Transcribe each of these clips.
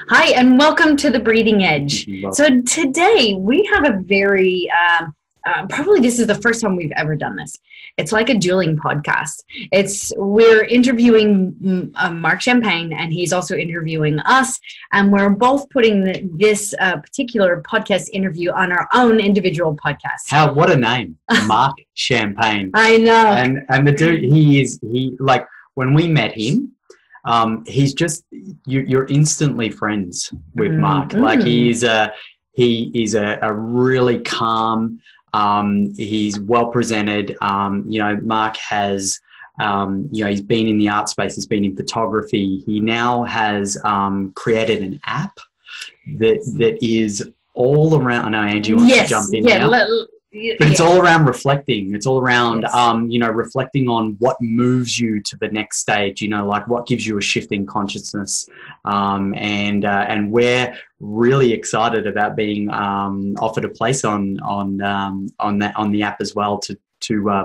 Hi, and welcome to the Breathing Edge. So today we have a very, probably this is the first time we've ever done this. It's like a dueling podcast. We're interviewing Marc Champagne, and he's also interviewing us, and we're both putting this particular podcast interview on our own individual podcast. What a name, Marc Champagne. I know. And the dude, like when we met him, he's just you're instantly friends with Marc. Like he is a really calm. He's well presented. Marc has he's been in the art space. He's been in photography. He now has created an app that is all around. I know Angie wants to jump in now. But it's all around reflecting. It's all around, reflecting on what moves you to the next stage, like what gives you a shift in consciousness. And we're really excited about being offered a place on the app as well to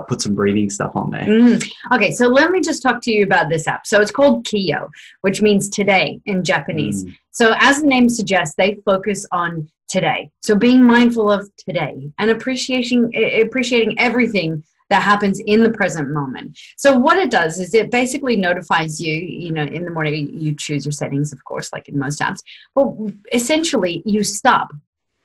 put some breathing stuff on there. Okay, so let me just talk to you about this app. So it's called Kiyo, which means today in Japanese. So as the name suggests, they focus on today. So being mindful of today and appreciating everything that happens in the present moment. So what it does is it basically notifies you, in the morning. You choose your settings, of course, like in most apps, but essentially you stop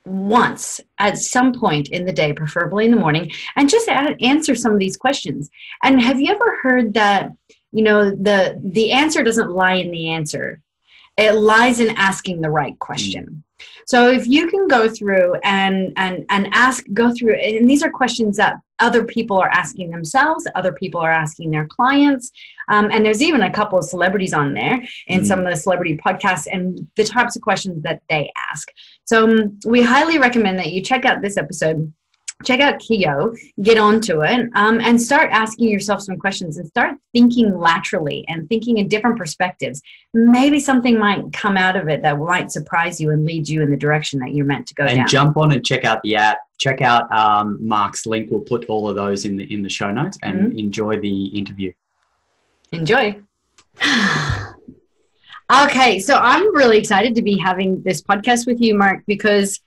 once at some point in the day, preferably in the morning, and just answer some of these questions. And have you ever heard that, the answer doesn't lie in the answer. It lies in asking the right question. So if you can go through and go through, and these are questions that other people are asking themselves, other people are asking their clients, and there's even a couple of celebrities on there in some of the celebrity podcasts and the types of questions that they ask. So we highly recommend that you check out this episode. Check out Kiyo, get onto it, and start asking yourself some questions and start thinking laterally and thinking in different perspectives. Maybe something might come out of it that might surprise you and lead you in the direction that you're meant to go down. And jump on and check out the app. Check out Marc's link. We'll put all of those in the show notes, and enjoy the interview. Enjoy. Okay, so I'm really excited to be having this podcast with you, Marc, because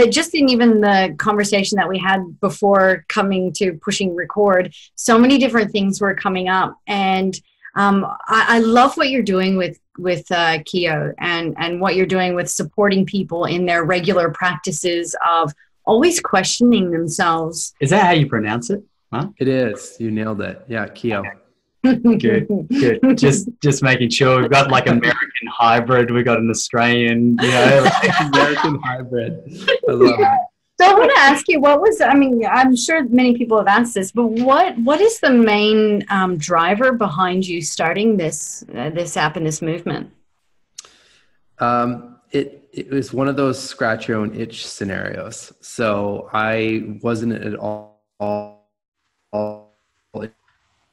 just in even the conversation that we had before coming to pushing record, so many different things were coming up, and I love what you're doing with Kiyo and what you're doing with supporting people in their regular practices of always questioning themselves. Is that how you pronounce it? Huh? It is. You nailed it. Yeah, Kiyo. Good. Just making sure. We've got like American hybrid. We've got an Australian, American hybrid. I love it. So I want to ask you, I'm sure many people have asked this, but what is the main driver behind you starting this app and this movement? It was one of those scratch your own itch scenarios. So I wasn't at all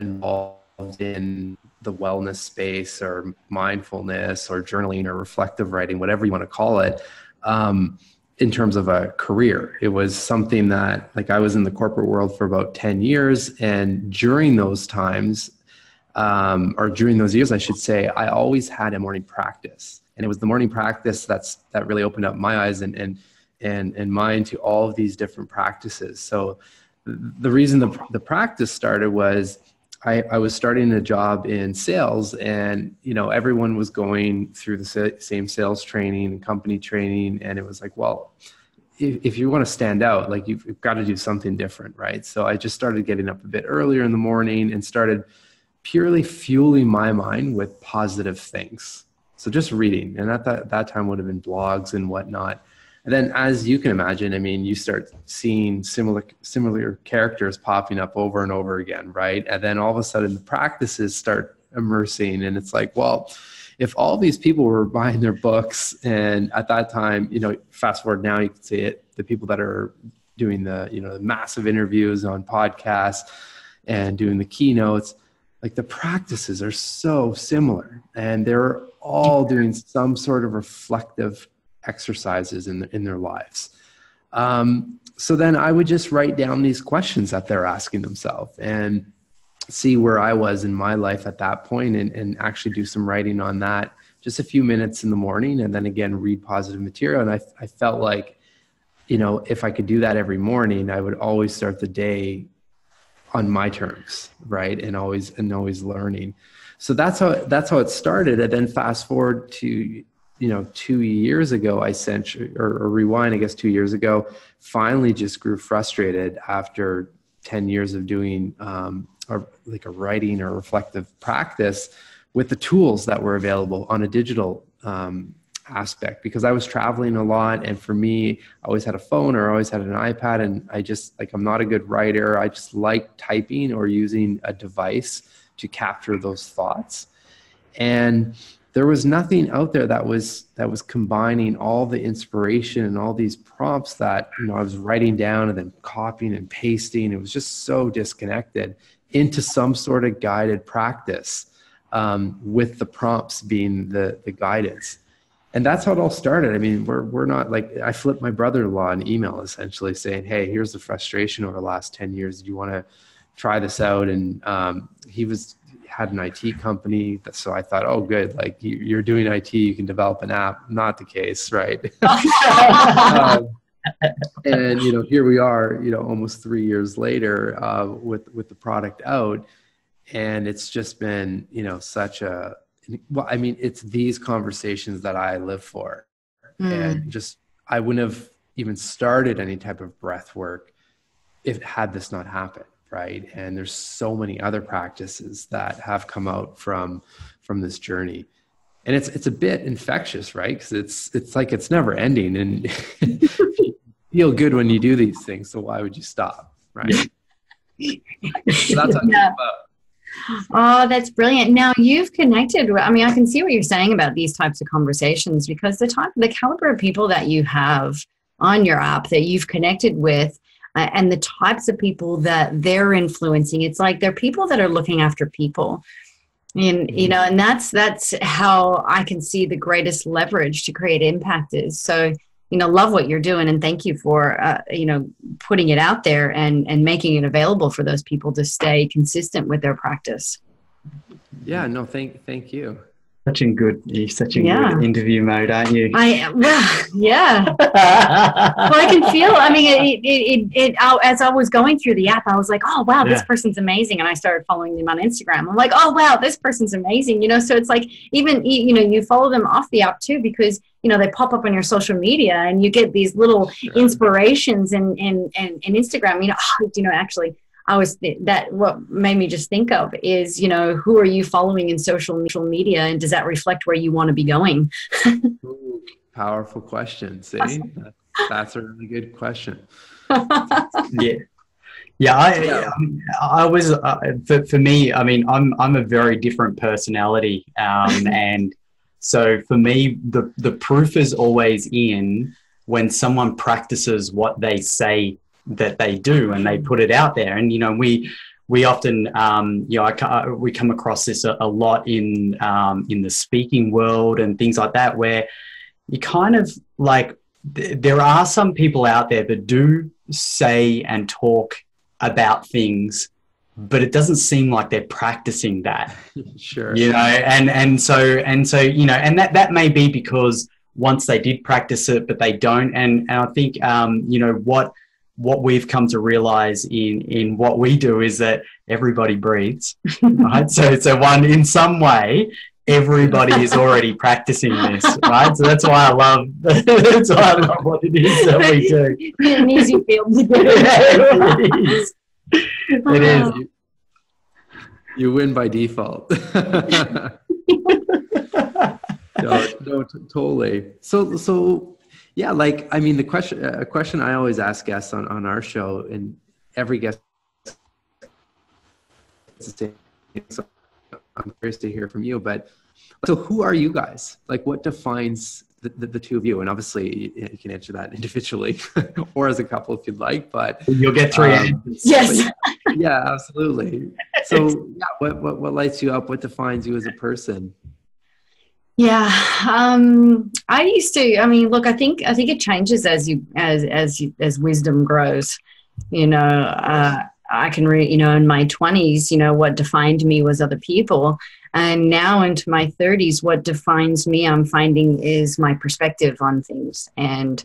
involved in the wellness space or mindfulness or journaling or reflective writing, whatever you want to call it, in terms of a career. It was something that, like, I was in the corporate world for about 10 years. And during those times, or during those years, I should say, I always had a morning practice. And it was the morning practice that really opened up my eyes and mind to all of these different practices. So the reason the practice started was I was starting a job in sales, and everyone was going through the same sales training and company training, and it was like, well, if you want to stand out, like you've got to do something different, right? So I just started getting up a bit earlier in the morning and started purely fueling my mind with positive things. So just reading, and at that time would have been blogs and whatnot. And then, as you can imagine, you start seeing similar characters popping up over and over again, right? And then all of a sudden the practices start immersing, and it's like, well, if all these people were buying their books, and at that time, fast forward now, you can see it, the people that are doing the massive interviews on podcasts and doing the keynotes, like the practices are so similar, and they're all doing some sort of reflective exercises in their lives. So then I would just write down these questions that they're asking themselves. And see where I was in my life at that point and actually do some writing on that, just a few minutes in the morning, and then again, read positive material. And I felt like, if I could do that every morning, I would always start the day on my terms, right? And always learning. So that's how it started. And then fast forward to, 2 years ago, or rewind, I guess 2 years ago, finally just grew frustrated after 10 years of doing a writing or reflective practice with the tools that were available on a digital aspect, because I was traveling a lot. And for me, I always had a phone or always had an iPad. And I just I'm not a good writer. I just like typing or using a device to capture those thoughts. And there was nothing out there that was combining all the inspiration and all these prompts that, I was writing down and then copying and pasting. It was just so disconnected into some sort of guided practice, with the prompts being the guidance. And that's how it all started. I mean, we're not I flipped my brother-in-law an email essentially saying, hey, here's the frustration over the last 10 years. Do you want to try this out? And he had an IT company. So I thought, oh, good. You're doing IT, you can develop an app. Not the case, right? And, here we are, almost 3 years later with the product out. And it's just been, it's these conversations that I live for. And I wouldn't have even started any type of breath work had this not happened, right? And there's so many other practices that have come out from this journey. And it's a bit infectious, right? Because it's never ending, and you feel good when you do these things. So why would you stop, right? So that's how it's about. Oh, that's brilliant. Now you've connected. I can see what you're saying about these types of conversations, because the caliber of people that you have on your app that you've connected with, and the types of people that they're influencing, it's like they're people that are looking after people. And, and that's how I can see the greatest leverage to create impact is. So, love what you're doing, and thank you for, putting it out there and making it available for those people to stay consistent with their practice. Yeah, no, thank you. You're such in good interview mode, aren't you? Yeah. Well, I can feel, as I was going through the app, I was like, oh, wow, this person's amazing. And I started following them on Instagram. I'm like, oh, wow, this person's amazing. So it's like, even, you follow them off the app too, because, they pop up on your social media and you get these little inspirations and Instagram, actually, what made me just think of is, who are you following in social media, and does that reflect where you want to be going? Ooh, powerful question. See, that's a really good question. I was for me. I'm a very different personality, and so for me, the proof is always in when someone practices what they say that they do, and they put it out there. And we often we come across this a lot in the speaking world and things like that, where you kind of there are some people out there that do say and talk about things, but it doesn't seem like they're practicing that. Sure. And so and that may be because once they did practice it, but they don't. And I think what we've come to realize in what we do is that everybody breathes, right? So in some way, everybody is already practicing this, right? So that's why I love what it is that we do. It's an easy field to do. It is. It is. You win by default. No, totally. So. Yeah, a question I always ask guests on our show, and every guest, so I'm curious to hear from you, but so who are you guys? What defines the two of you? And obviously you can answer that individually or as a couple if you'd like, but you'll get three answers. Yes. Yeah, absolutely. So what lights you up? What defines you as a person? Yeah, I used to. Look, I think it changes as wisdom grows. I can read, in my 20s, what defined me was other people. And now into my 30s, what defines me, I'm finding, is my perspective on things and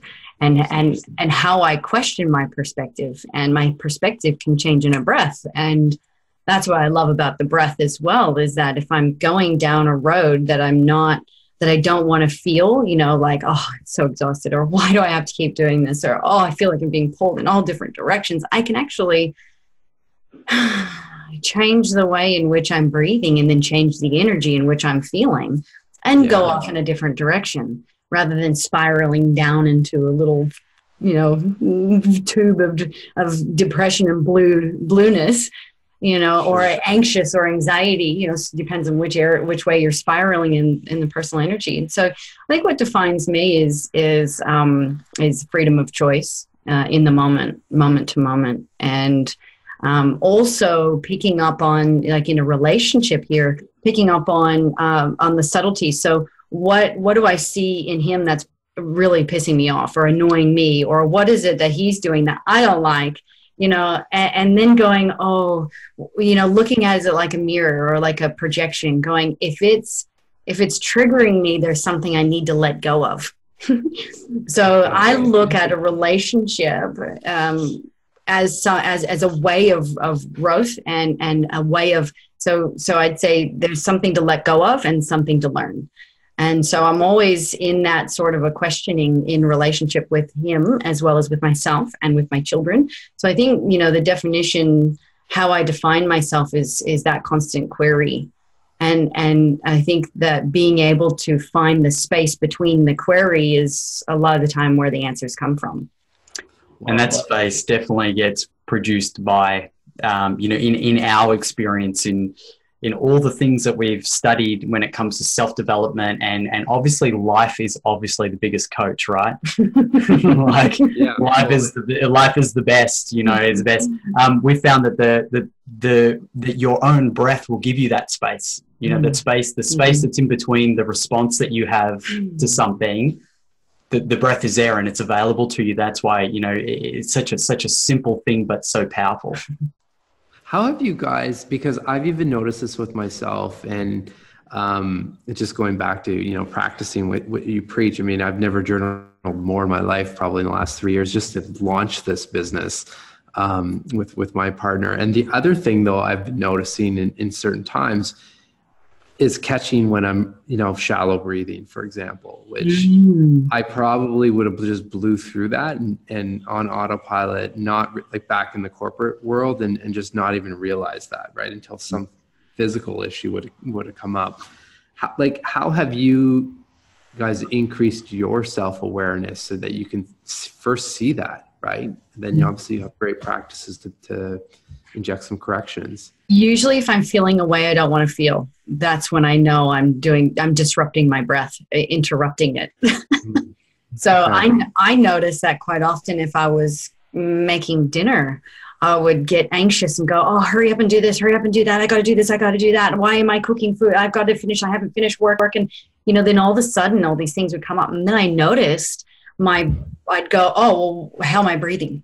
how I question my perspective. And my perspective can change in a breath. And that's what I love about the breath as well, is that if I'm going down a road that I don't want to feel, like, oh, I'm so exhausted, or why do I have to keep doing this? Or, oh, I feel like I'm being pulled in all different directions. I can actually change the way in which I'm breathing, and then change the energy in which I'm feeling, and go off in a different direction, rather than spiraling down into a little, tube of depression and blueness, or anxious or anxiety, depends on which way you're spiraling in the personal energy. And so I think what defines me is freedom of choice in the moment to moment. And also picking up on, like in a relationship here, picking up on the subtlety. So what do I see in him that's really pissing me off or annoying me, or what is it that he's doing that I don't like? And then going, looking at it like a mirror or like a projection, going, if it's triggering me, there's something I need to let go of. So I look at a relationship as a way of growth and a way of, so I'd say there's something to let go of and something to learn. And so I'm always in that sort of a questioning in relationship with him, as well as with myself and with my children. So I think, the definition, how I define myself is that constant query. And I think that being able to find the space between the query is a lot of the time where the answers come from. And that space definitely gets produced by, in our experience, in all the things that we've studied when it comes to self-development, and obviously life is obviously the biggest coach, right? Life is the best, is the best. We found that that your own breath will give you that space, that space, the space that's in between the response that you have to something. The breath is there and it's available to you. That's why, it's such a simple thing, but so powerful. How have you guys, because I've even noticed this with myself, and it's just going back to, practicing what you preach. I mean, I've never journaled more in my life, probably in the last 3 years, just to launch this business with my partner. And the other thing, though, I've been noticing in certain times is catching when I'm, shallow breathing, for example, which I probably would have just blew through that and on autopilot, not like back in the corporate world, and just not even realize that, right, until some physical issue would have come up. How have you guys increased your self-awareness so that you can first see that, right? And then you obviously have great practices to inject some corrections. Usually if I'm feeling a way I don't want to feel, that's when I know I'm disrupting my breath, interrupting it. So I notice that quite often. If I was making dinner, I would get anxious and go, oh, hurry up and do this, hurry up and do that. I got to do this, I got to do that. Why am I cooking food? I've got to finish. I haven't finished work. And, then all of a sudden all these things would come up. And then I noticed I'd go, oh, well, how am I breathing?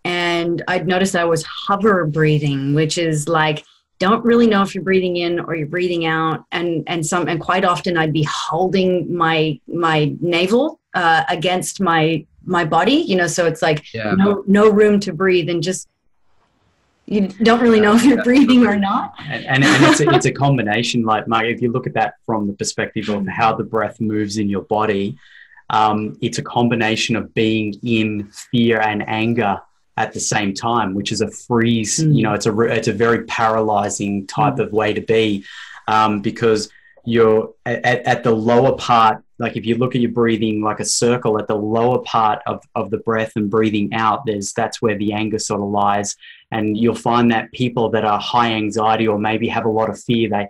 And I'd noticed I was hover breathing, which is like, don't really know if you're breathing in or you're breathing out. And quite often I'd be holding my navel against my body, so it's like no room to breathe, and just, you don't really know if you're breathing or not. And it's a combination, like Marc, if you look at that from the perspective of how the breath moves in your body, it's a combination of being in fear and anger at the same time, which is a freeze. It's a very paralyzing type of way to be, because you're at the lower part. Like if you look at your breathing like a circle, at the lower part of the breath and breathing out, that's where the anger sort of lies. And you'll find that people that are high anxiety or maybe have a lot of fear,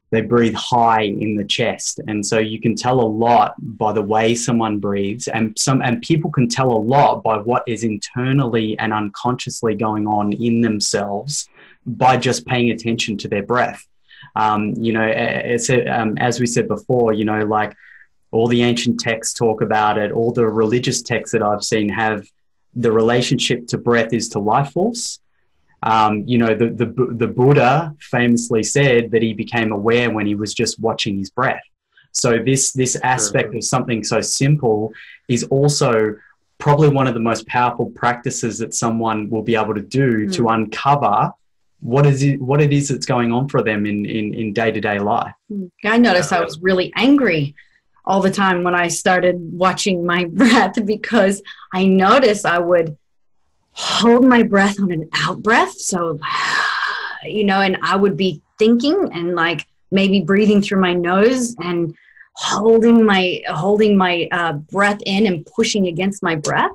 they breathe high in the chest. And so you can tell a lot by the way someone breathes, and people can tell a lot by what is internally and unconsciously going on in themselves by just paying attention to their breath. As we said before, like all the ancient texts talk about it, all the religious texts that I've seen have the relationship to breath is to life force. You know, the Buddha famously said that he became aware when he was just watching his breath. So this aspect of something so simple is also probably one of the most powerful practices that someone will be able to do to uncover what it is that's going on for them in day-to-day life. I noticed I was really angry all the time when I started watching my breath, because I noticed I would hold my breath on an out breath. So, you know, and I would be thinking and like maybe breathing through my nose and holding my breath in and pushing against my breath.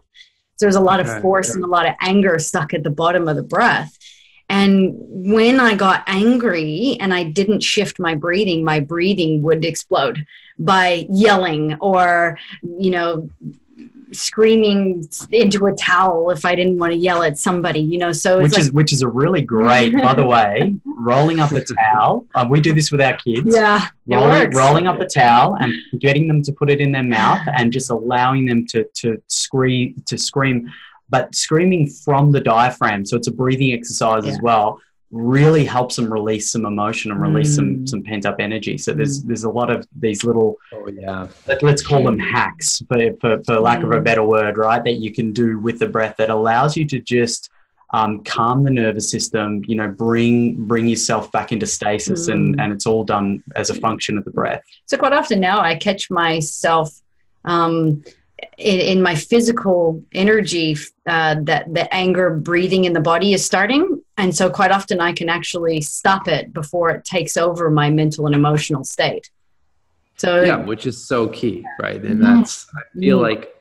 So there's a lot of force and a lot of anger stuck at the bottom of the breath. And when I got angry and I didn't shift my breathing would explode by yelling or, you know, screaming into a towel if I didn't want to yell at somebody, you know. So it's which is a really great, by the way, rolling up a tawel. We do this with our kids. Yeah, rolling up a towel and getting them to put it in their mouth and just allowing them to scream, but screaming from the diaphragm. So it's a breathing exercise as well. Really helps them release some emotion and release some pent up energy. So there's a lot of these little, let's call them hacks for lack of a better word, right? That you can do with the breath that allows you to just calm the nervous system, you know, bring yourself back into stasis, and it's all done as a function of the breath. So quite often now I catch myself in my physical energy that the anger breathing in the body is starting. And so quite often I can actually stop it before it takes over my mental and emotional state. So yeah, which is so key, right? And that's, I feel like,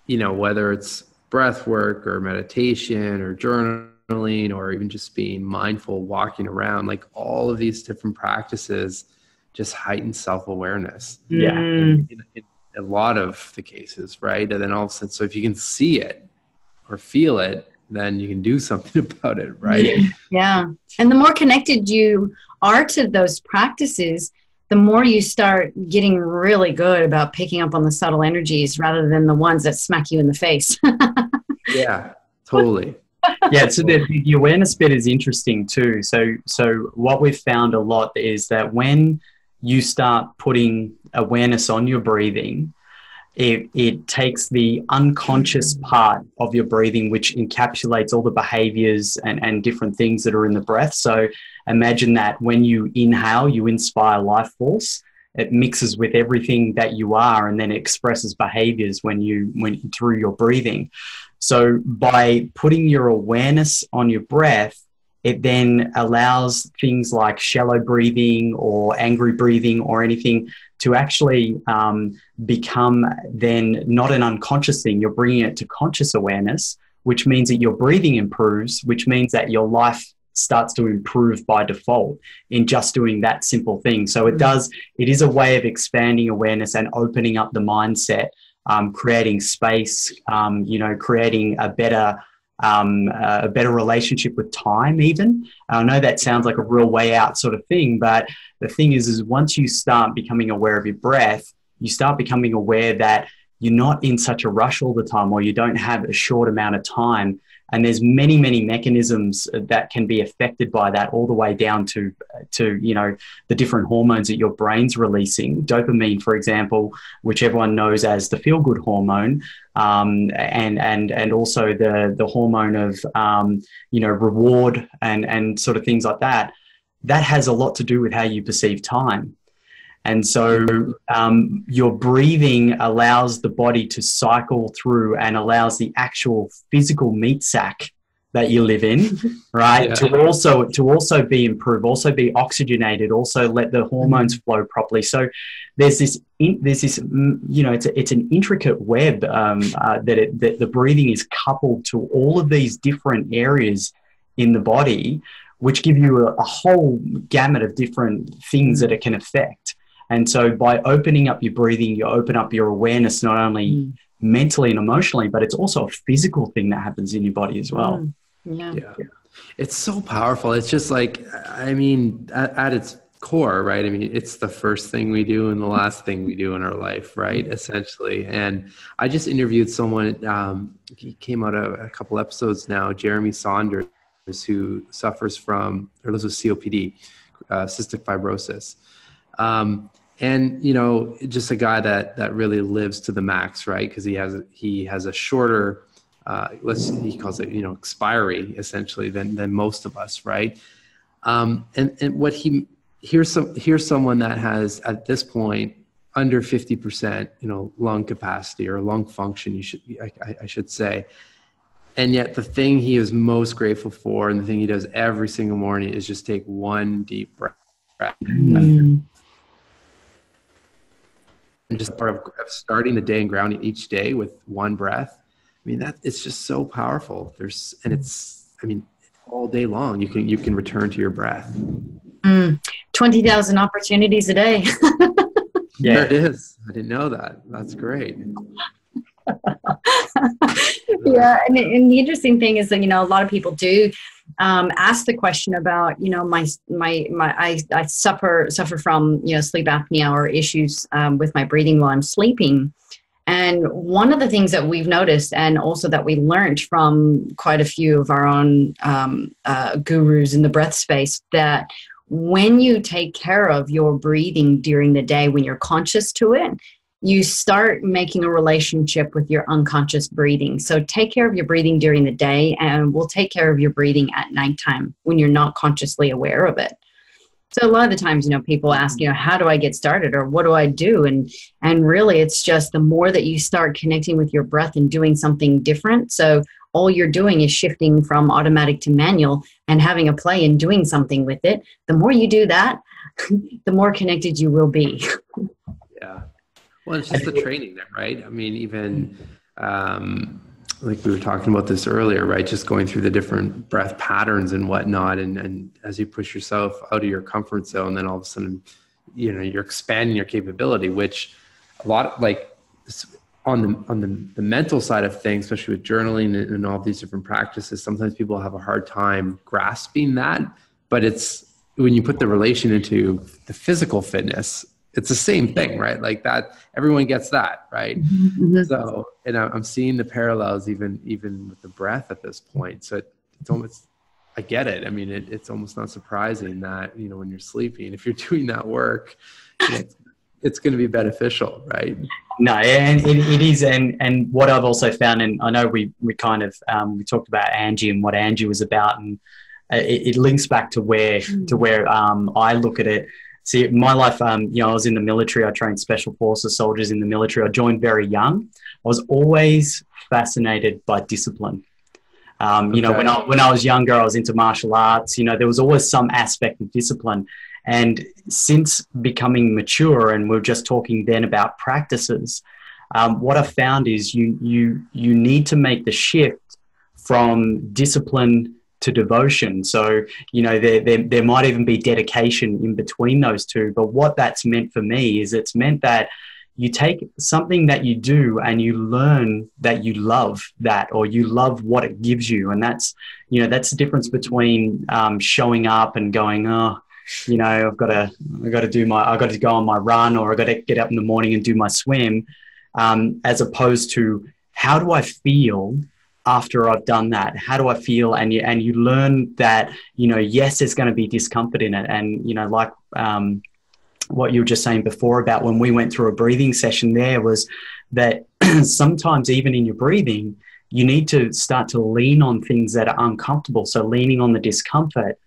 you know, whether it's breath work or meditation or journaling or even just being mindful, walking around, like all of these different practices just heighten self-awareness. Yeah. In a lot of the cases, right? And then all of a sudden, so if you can see it or feel it, then you can do something about it, right? Yeah. And the more connected you are to those practices, the more you start getting really good about picking up on the subtle energies rather than the ones that smack you in the face. Yeah, totally. Yeah, so the awareness bit is interesting too. So what we've found a lot is that when you start putting awareness on your breathing, it takes the unconscious part of your breathing, which encapsulates all the behaviors and different things that are in the breath. So imagine that when you inhale, you inspire life force. It mixes with everything that you are, and then it expresses behaviors when through your breathing. So by putting your awareness on your breath, it then allows things like shallow breathing or angry breathing or anything to actually become then not an unconscious thing. You're bringing it to conscious awareness, which means that your breathing improves, which means that your life starts to improve by default in just doing that simple thing. So it is a way of expanding awareness and opening up the mindset, creating space, you know, creating a better relationship with time even. I know that sounds like a real way out sort of thing, but the thing is once you start becoming aware of your breath, you start becoming aware that you're not in such a rush all the time, or you don't have a short amount of time. And there's many, many mechanisms that can be affected by that, all the way down to you know, the different hormones that your brain's releasing. Dopamine, for example, which everyone knows as the feel-good hormone, and also the hormone of you know, reward and sort of things like that. That has a lot to do with how you perceive time. And so your breathing allows the body to cycle through and allows the actual physical meat sack that you live in, right, to also be improved, also be oxygenated, also let the hormones flow properly. So there's this you know, it's an intricate web that the breathing is coupled to all of these different areas in the body, which give you a whole gamut of different things that it can affect. And so by opening up your breathing, you open up your awareness, not only mentally and emotionally, but it's also a physical thing that happens in your body as well. Yeah. It's so powerful. It's just like, I mean, at its core, right? I mean, it's the first thing we do and the last thing we do in our life, right? Essentially. And I just interviewed someone, he came out a couple episodes now, Jeremy Saunders. who suffers from, or lives with COPD, cystic fibrosis. And, you know, just a guy that really lives to the max, right? Because he has a shorter, he calls it, you know, expiry essentially than most of us, right? And what here's someone that has at this point under 50%, you know, lung capacity or lung function, I should say. And yet the thing he is most grateful for, and the thing he does every single morning, is just take one deep breath. And just part of starting the day and grounding each day with one breath. I mean, it's just so powerful. All day long, you can return to your breath. 20,000 opportunities a day. Yeah, it is. I didn't know that. That's great. Yeah, and the interesting thing is that, you know, a lot of people do ask the question about, you know, I suffer from, you know, sleep apnea or issues with my breathing while I'm sleeping. And one of the things that we've noticed, and also that we learned from quite a few of our own gurus in the breath space, that when you take care of your breathing during the day, when you're conscious to it, you start making a relationship with your unconscious breathing. So take care of your breathing during the day, and we'll take care of your breathing at nighttime when you're not consciously aware of it. So a lot of the times, you know, people ask, you know, how do I get started, or what do I do? And really, it's just the more that you start connecting with your breath and doing something different. So all you're doing is shifting from automatic to manual and having a play and doing something with it. The more you do that, the more connected you will be. Yeah. Well, it's just the training there, right? I mean, even like we were talking about this earlier, right? Just going through the different breath patterns and whatnot. And as you push yourself out of your comfort zone, then all of a sudden, you know, you're expanding your capability, which a lot, like on the mental side of things, especially with journaling and all these different practices, sometimes people have a hard time grasping that. But it's when you put the relation into the physical fitness, it's the same thing, right? Like that, everyone gets that, right? Mm-hmm. So, and I'm seeing the parallels even with the breath at this point. So it's almost, I get it. I mean, it's almost not surprising that, you know, when you're sleeping, if you're doing that work, it's going to be beneficial, right? No, and it is. And what I've also found, and I know we kind of, we talked about Angie and what Angie was about, and it links back to where I look at it. See, my life, you know, I was in the military. I trained special forces soldiers in the military. I joined very young. I was always fascinated by discipline. You know, when I was younger, I was into martial arts. You know, there was always some aspect of discipline. And since becoming mature, and we're just talking then about practices, what I've found is you need to make the shift from discipline to devotion. So, you know, there might even be dedication in between those two. But what that's meant for me is it's meant that you take something that you do and you learn that you love that, or you love what it gives you. And that's, you know, that's the difference between showing up and going, oh, you know, I've got to go on my run, or I've got to get up in the morning and do my swim, as opposed to how do I feel after I've done that? How do I feel? And you learn that, you know, yes, there's going to be discomfort in it. And, you know, like what you were just saying before about when we went through a breathing session, there was that sometimes even in your breathing, you need to start to lean on things that are uncomfortable. So leaning on the discomfort.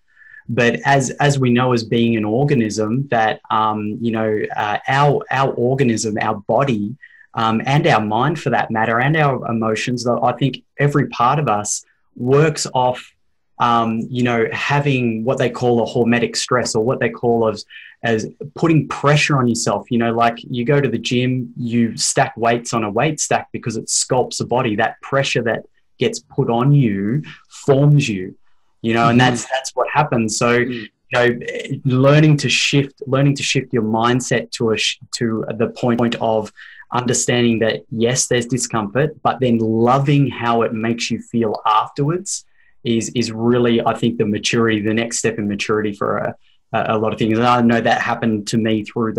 But as we know, as being an organism, that, you know, our organism, our body, and our mind for that matter, and our emotions, I think every part of us works off, you know, having what they call a hormetic stress, or what they call as putting pressure on yourself. You know, like you go to the gym, you stack weights on a weight stack because it sculpts the body. That pressure that gets put on you forms you. You know, and that's what happens. So, you know, learning to shift your mindset to the point of understanding that yes, there's discomfort, but then loving how it makes you feel afterwards is really, I think, the next step in maturity for a lot of things. And I know that happened to me through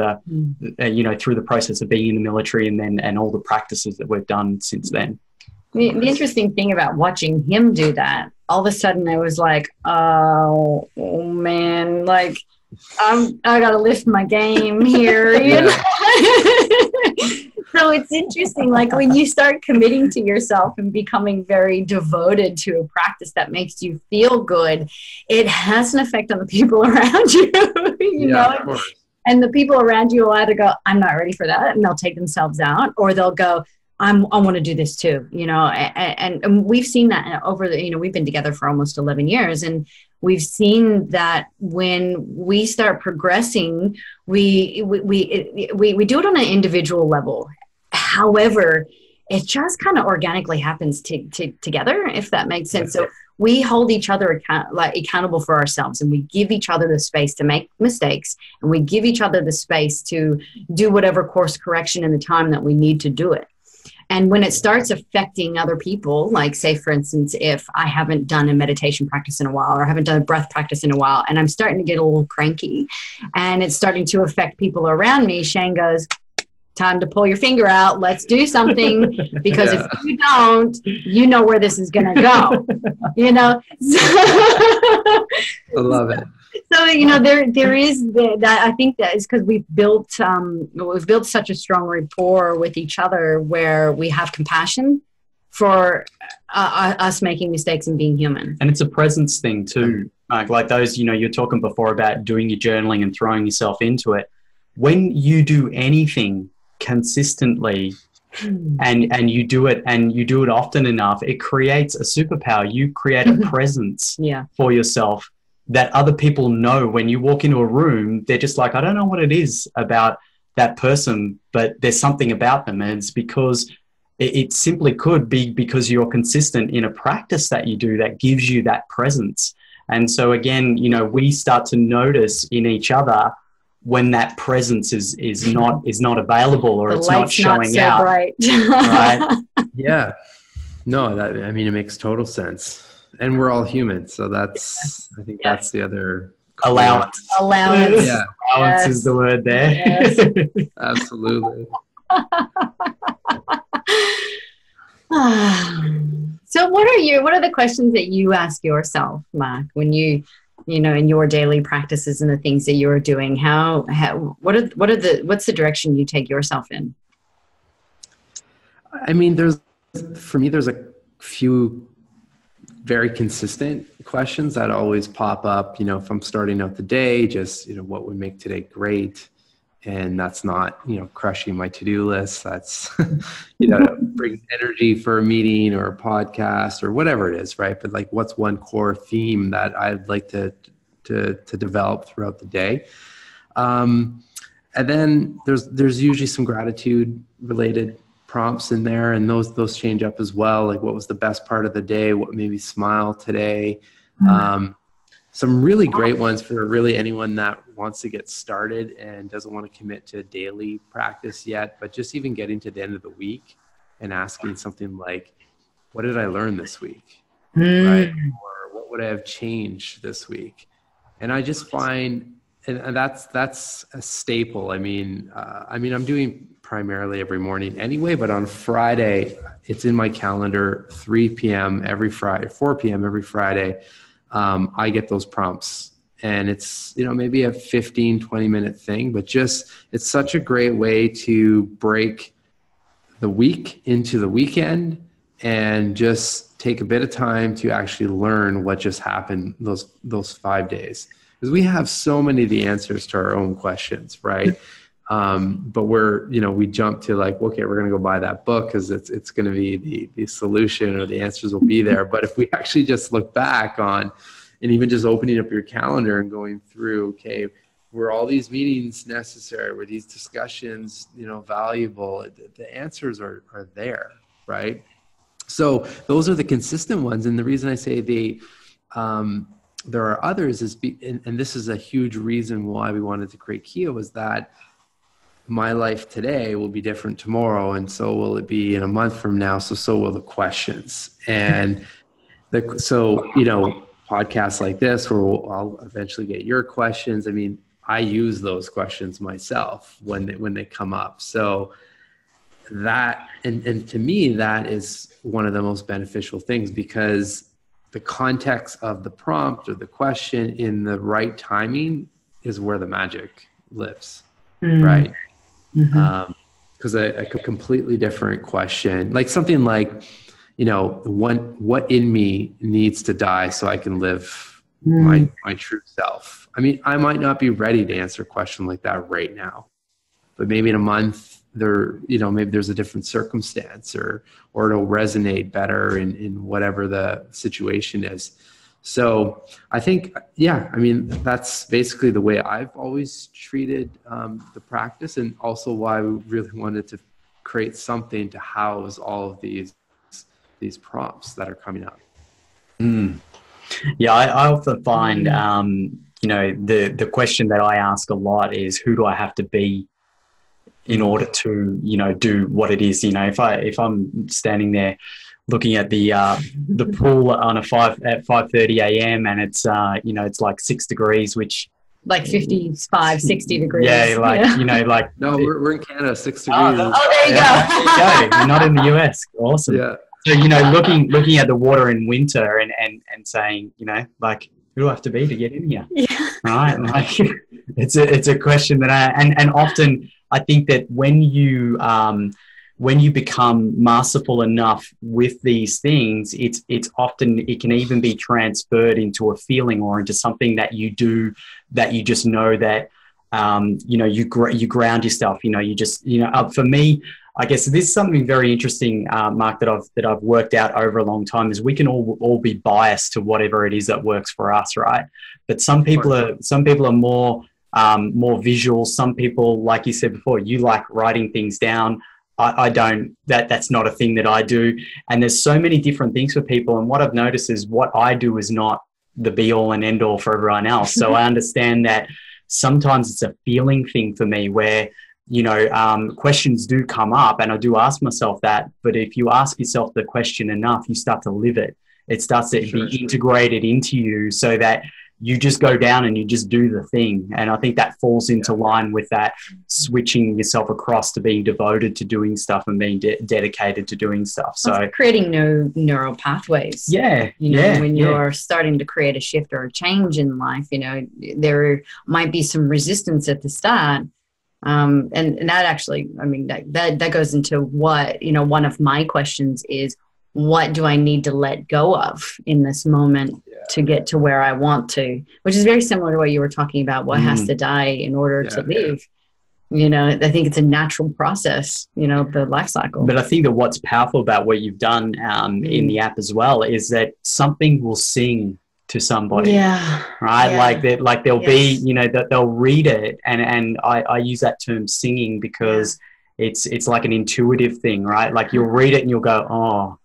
you know, through the process of being in the military, and all the practices that we've done since then. The interesting thing about watching him do that, all of a sudden I was like, oh man, like I got to lift my game here. You know? So it's interesting, like when you start committing to yourself and becoming very devoted to a practice that makes you feel good, it has an effect on the people around you, you know? Of course. And the people around you will either go, I'm not ready for that, and they'll take themselves out, or they'll go, I want to do this too, you know? And we've seen that over the, you know, we've been together for almost 11 years, and we've seen that when we start progressing, we do it on an individual level. However, it just kind of organically happens together, if that makes sense. So we hold each other accountable for ourselves, and we give each other the space to make mistakes, and we give each other the space to do whatever course correction in the time that we need to do it. And when it starts affecting other people, like say, for instance, if I haven't done a meditation practice in a while, or I haven't done a breath practice in a while, and I'm starting to get a little cranky and it's starting to affect people around me, Shane goes, time to pull your finger out. Let's do something, because if you don't, you know where this is going to go, you know? I love it. So, you know, there is that. I think that is because we've built such a strong rapport with each other, where we have compassion for us making mistakes and being human. And it's a presence thing too, Mark. Like those, you know, you're talking before about doing your journaling and throwing yourself into it. When you do anything consistently and you do it often enough, it creates a superpower. You create a presence for yourself that other people know. When you walk into a room, they're just like, I don't know what it is about that person, but there's something about them. And it's because it simply could be because you're consistent in a practice that you do that gives you that presence. And so again, you know, we start to notice in each other when that presence is not available, or it's not showing out. Bright. Right? Yeah. No, I mean, it makes total sense. And we're all human, so that's that's the other allowance. Yeah, allowance is the word there. Yes. Absolutely. So what are the questions that you ask yourself, Marc, when you know, in your daily practices and the things that you're doing? What's the direction you take yourself in? I mean, for me there's a few very consistent questions that always pop up. You know, if I'm starting out the day, just, you know, what would make today great? And that's not, you know, crushing my to-do list. That's, you know, bring energy for a meeting or a podcast or whatever it is, right? But like, what's one core theme that I'd like to develop throughout the day? And then there's usually some gratitude related prompts in there, and those change up as well. Like, what was the best part of the day? What made me smile today? Some really great ones for really anyone that wants to get started and doesn't want to commit to daily practice yet, but just even getting to the end of the week and asking something like, what did I learn this week? Right? Or what would I have changed this week? And I just find, and that's a staple. I mean, I'm doing primarily every morning anyway, but on Friday, it's in my calendar, 3 p.m. every Friday, 4 p.m. every Friday. I get those prompts, and it's, you know, maybe a 15-20 minute thing, but just, it's such a great way to break the week into the weekend and just take a bit of time to actually learn what just happened those 5 days. Because we have so many of the answers to our own questions, right? But we jump to like, okay, we're going to go buy that book because it's going to be the solution, or the answers will be there. But if we actually just look back on, and even just opening up your calendar and going through, okay, were all these meetings necessary? Were these discussions, you know, valuable? The answers are there, right? So those are the consistent ones. And the reason I say there are others and this is a huge reason why we wanted to create Kia, was that my life today will be different tomorrow, and so will it be in a month from now. So will the questions. And so, you know, podcasts like this where I'll eventually get your questions. I mean, I use those questions myself when they come up. So that, and to me, that is one of the most beneficial things, because the context of the prompt or the question in the right timing is where the magic lives, right? Because a completely different question, like something like, you know, what in me needs to die so I can live my true self. I mean, I might not be ready to answer a question like that right now, but maybe in a month maybe there's a different circumstance or it'll resonate better in whatever the situation is. So I think, I mean, that's basically the way I've always treated the practice, and also why we really wanted to create something to house all of these prompts that are coming up. Yeah, I often find, the question that I ask a lot is, who do I have to be in order to, do what it is? If I'm standing there looking at the pool at 5:30 a.m. and it's it's like 6 degrees, which like 55, 60 degrees. Yeah, no, we're in Canada, 6 degrees. There you go. There you go. You're not in the US. Awesome. Yeah. So, looking at the water in winter and saying, who do I have to be to get in here? Yeah. Right. Like, it's a question that and often I think that when you become masterful enough with these things, it's often, it can even be transferred into a feeling or into something that you do, that you just know that, you ground yourself, you just, for me, I guess this is something very interesting, Mark, that I've worked out over a long time, is we can all be biased to whatever it is that works for us, right? But some people are more visual. Some people, like you said before, you like writing things down. I don't. That's not a thing that I do. And there's so many different things for people. And what I've noticed is what I do is not the be all and end all for everyone else. So I understand that sometimes it's a feeling thing for me where, questions do come up, and I do ask myself that. But if you ask yourself the question enough, you start to live it. It starts to be integrated into you, so that you just go down and you just do the thing. And I think that falls into line with that switching yourself across to being devoted to doing stuff and being dedicated to doing stuff. So it's creating new neural pathways. Yeah. When you're starting to create a shift or a change in life, there might be some resistance at the start. And that actually, I mean, that goes into what, one of my questions is, what do I need to let go of in this moment to get to where I want to, which is very similar to what you were talking about. What has to die in order to live? I think it's a natural process, the life cycle. But I think that what's powerful about what you've done in the app as well is that something will sing to somebody. Yeah. Right. Yeah. Like there'll be, that they'll read it. And I use that term singing because it's like an intuitive thing, right? Like you'll read it and you'll go, oh,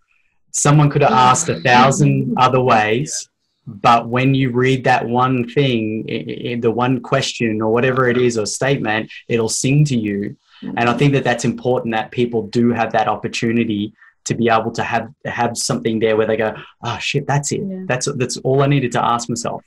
someone could have asked 1,000 other ways, but when you read that one thing, the one question or whatever it is or statement, it'll sing to you. And I think that that's important, that people do have that opportunity to be able to have something there where they go, oh shit, that's it. Yeah. That's all I needed to ask myself.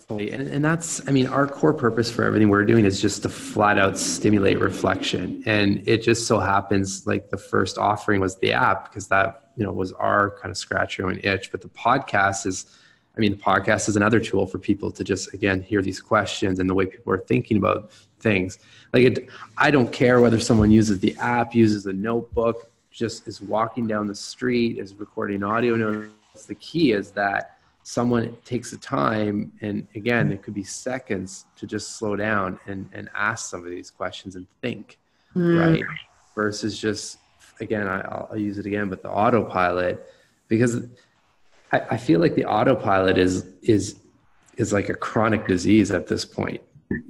And that's, I mean, our core purpose for everything we're doing is just to flat out stimulate reflection. And it just so happens like the first offering was the app, because that, was our kind of scratch your own itch. But the podcast is another tool for people to just, again, hear these questions and the way people are thinking about things. I don't care whether someone uses the app, uses a notebook, just is walking down the street, is recording audio notes. The key is that someone takes the time, and again, it could be seconds, to just slow down and ask some of these questions and think, right? Versus just, again, I'll use it again, but the autopilot, because I feel like the autopilot is like a chronic disease at this point.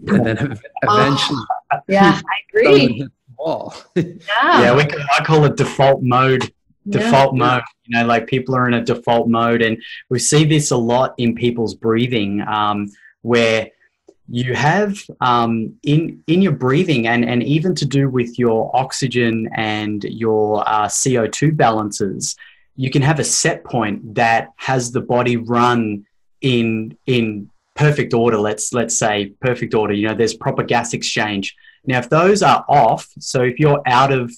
And then eventually, I agree. I call it default mode. Mode, like people are in a default mode, and we see this a lot in people's breathing, where you have in your breathing and even to do with your oxygen and your CO2 balances, you can have a set point that has the body run in perfect order. Let's say perfect order. There's proper gas exchange. Now, if those are off, so if you're out of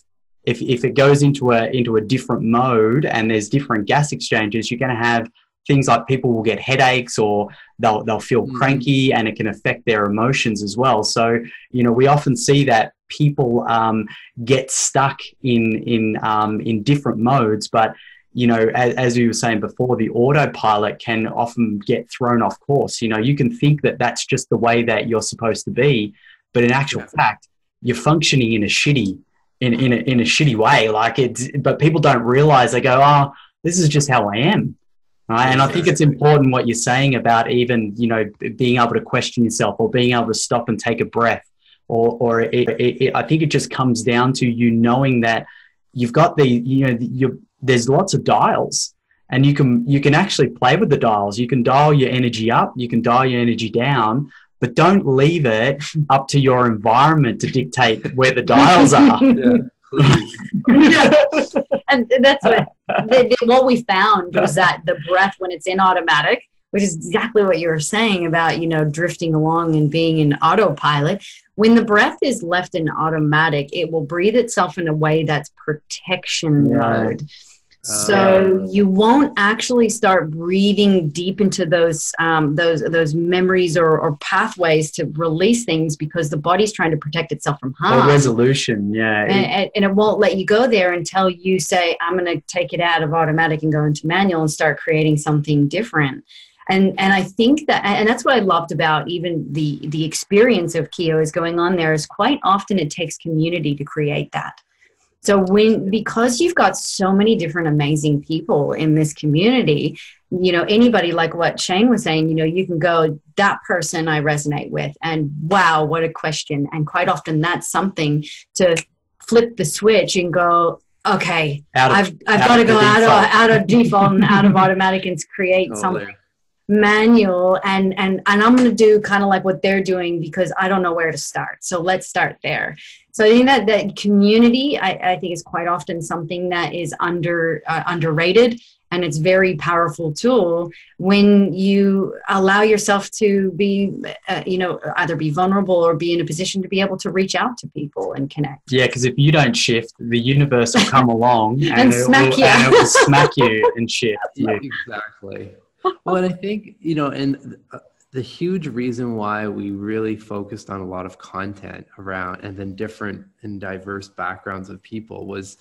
if it goes into a different mode and there's different gas exchanges, you're going to have things like people will get headaches, or they'll feel cranky, and it can affect their emotions as well. So, we often see that people get stuck in different modes, but as we were saying before, the autopilot can often get thrown off course. You can think that that's just the way that you're supposed to be, but in actual fact, you're functioning in a shitty way. But people don't realize. They go, "Oh, this is just how I am." Right? And I think it's important what you're saying about even, being able to question yourself, or being able to stop and take a breath, or I think it just comes down to you knowing that you've got there's lots of dials, and you can actually play with the dials. You can dial your energy up, you can dial your energy down, but don't leave it up to your environment to dictate where the dials are. And that's what we found was that the breath, when it's in automatic, which is exactly what you were saying about, drifting along and being in autopilot. When the breath is left in automatic, it will breathe itself in a way that's protection mode. So you won't actually start breathing deep into those memories or pathways to release things, because the body's trying to protect itself from harm. Or resolution, and it won't let you go there until you say, I'm going to take it out of automatic and go into manual and start creating something different. And I think that's what I loved about even the experience of Keo is going on there, is quite often it takes community to create that. So because you've got so many different amazing people in this community, anybody, like what Shane was saying, you can go, that person I resonate with, and wow, what a question. And quite often that's something to flip the switch and go, okay, I've got to go out of default and out of automatic and create something manual, and I'm going to do kind of like what they're doing, because I don't know where to start. So let's start there. So I think that community, I think, is quite often something that is underrated, and it's a very powerful tool when you allow yourself to be, either be vulnerable or be in a position to be able to reach out to people and connect. Yeah, because if you don't shift, the universe will come along and smack you. And it will smack you and shift you. Exactly. Well, and I think, and the huge reason why we really focused on a lot of content around, and then different and diverse backgrounds of people was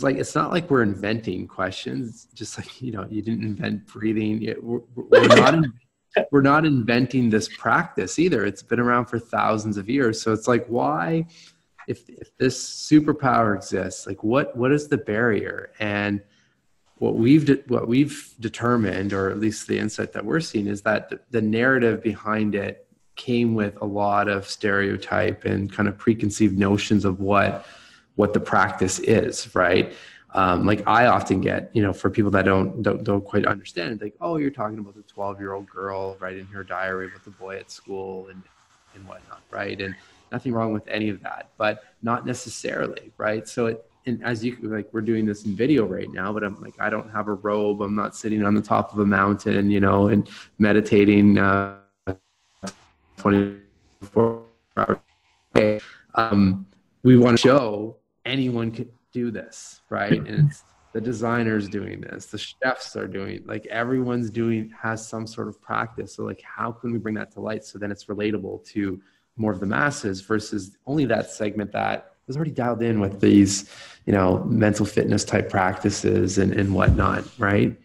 like, it's not like we're inventing questions, just like, you didn't invent breathing. We're not inventing this practice either. It's been around for thousands of years. So it's like, why, if this superpower exists, like what is the barrier? And what we've determined, or at least the insight that we're seeing, is that the narrative behind it came with a lot of stereotype and kind of preconceived notions of what the practice is, right? Like I often get, for people that don't quite understand, like, oh, you're talking about the 12-year-old girl writing her diary with the boy at school and whatnot, right? And nothing wrong with any of that, but not necessarily, right? So and as you like, we're doing this in video right now, but I'm like, I don't have a robe. I'm not sitting on the top of a mountain, and meditating 24 hours a day. We want to show anyone can do this, right? And it's the designers doing this, the chefs are doing, like everyone's has some sort of practice. So like, how can we bring that to light so then it's relatable to more of the masses versus only that segment that was already dialed in with these, mental fitness type practices and whatnot, right?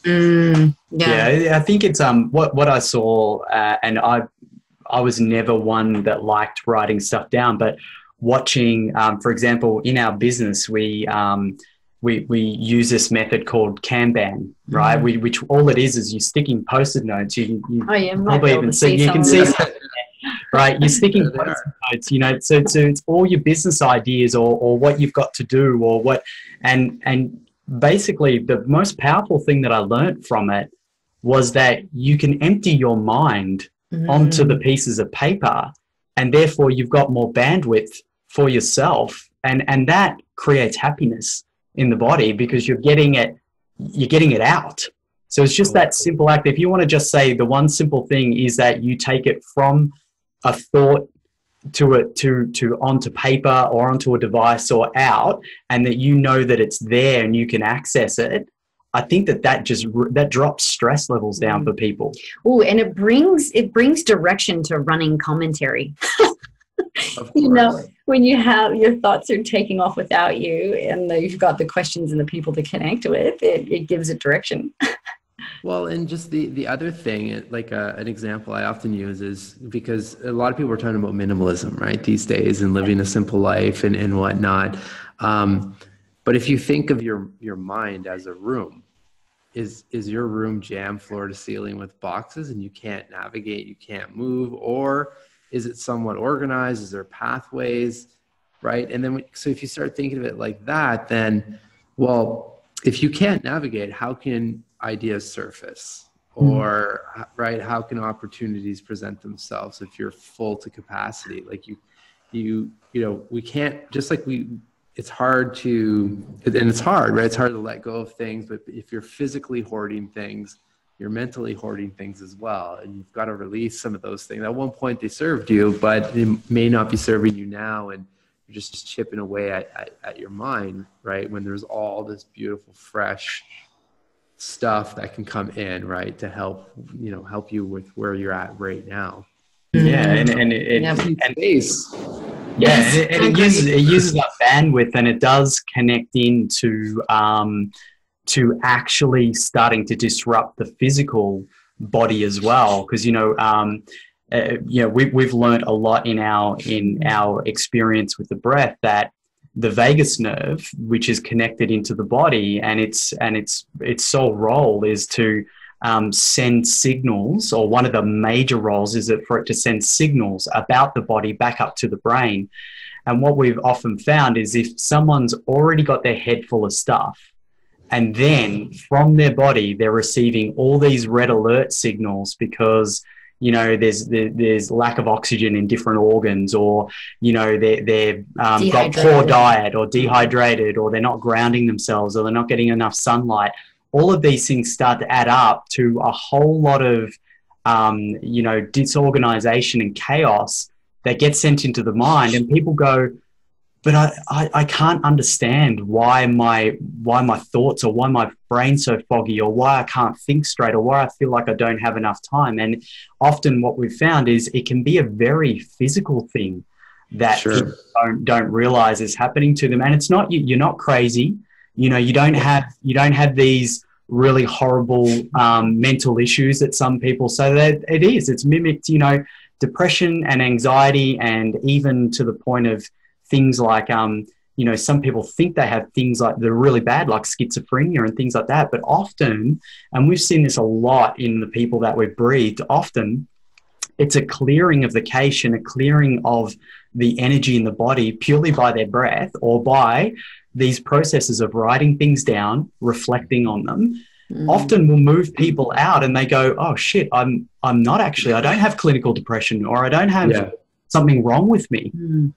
Yeah, I think it's what I saw, and I was never one that liked writing stuff down, but watching, for example, in our business, we use this method called Kanban, right? Which all it is you're sticking Post-it notes. You probably even see, you can see something. Right, you're sticking Post-it notes, so it's all your business ideas or what you've got to do or what, and basically the most powerful thing that I learned from it was that you can empty your mind onto the pieces of paper, and therefore you've got more bandwidth for yourself, and that creates happiness in the body because you're getting it out. So it's just that simple act. If you want to just say the one simple thing is that you take it from a thought to onto paper or onto a device or out, and that you know that it's there and you can access it, I think that drops stress levels down for people. Oh, and it brings direction to running commentary. You know, when you have your thoughts are taking off without you, and you've got the questions and the people to connect with, it gives it direction. Well, and just the other thing, like an example I often use is, because a lot of people are talking about minimalism, right, these days, and living a simple life and whatnot. But if you think of your mind as a room, is your room jammed floor to ceiling with boxes and you can't navigate, you can't move, or is it somewhat organized? Is there pathways, right? And then, so if you start thinking of it like that, then, well, if you can't navigate, how can ideas surface? Or, right, how can opportunities present themselves if you're full to capacity? Like you know, we can't, just like it's hard to, and it's hard, right? It's hard to let go of things, but if you're physically hoarding things, you're mentally hoarding things as well. And you've got to release some of those things. At one point they served you, but they may not be serving you now. And you're just chipping away at your mind, right? When there's all this beautiful, fresh stuff that can come in, right? To help you with where you're at right now. Yeah. And space. Yeah, and it uses that bandwidth, and it does connect into to actually starting to disrupt the physical body as well. Because we've learned a lot in our experience with the breath, that the vagus nerve, which is connected into the body, and its sole role is to send signals, or one of the major roles is for it to send signals about the body back up to the brain. And what we've often found is, if someone's already got their head full of stuff, and then from their body they're receiving all these red alert signals because there's lack of oxygen in different organs, or they've got poor diet, or dehydrated, or they're not grounding themselves, or they're not getting enough sunlight. All of these things start to add up to a whole lot of, disorganization and chaos that gets sent into the mind. And people go, but I can't understand why my thoughts, or why my brain's so foggy, or why I can't think straight, or why I feel like I don't have enough time. And often what we've found is it can be a very physical thing that people don't realize is happening to them. And it's not, you're not crazy. You don't have these really horrible mental issues that some people say that it's mimicked, depression and anxiety, and even to the point of things like, some people think they have things like that are really bad, like schizophrenia and things like that. But often, and we've seen this a lot in the people that we've breathed, often it's a clearing of the cache and a clearing of the energy in the body purely by their breath, or by these processes of writing things down, reflecting on them. Often will move people out, and they go, oh shit, I'm not actually, I don't have clinical depression, or I don't have something wrong with me.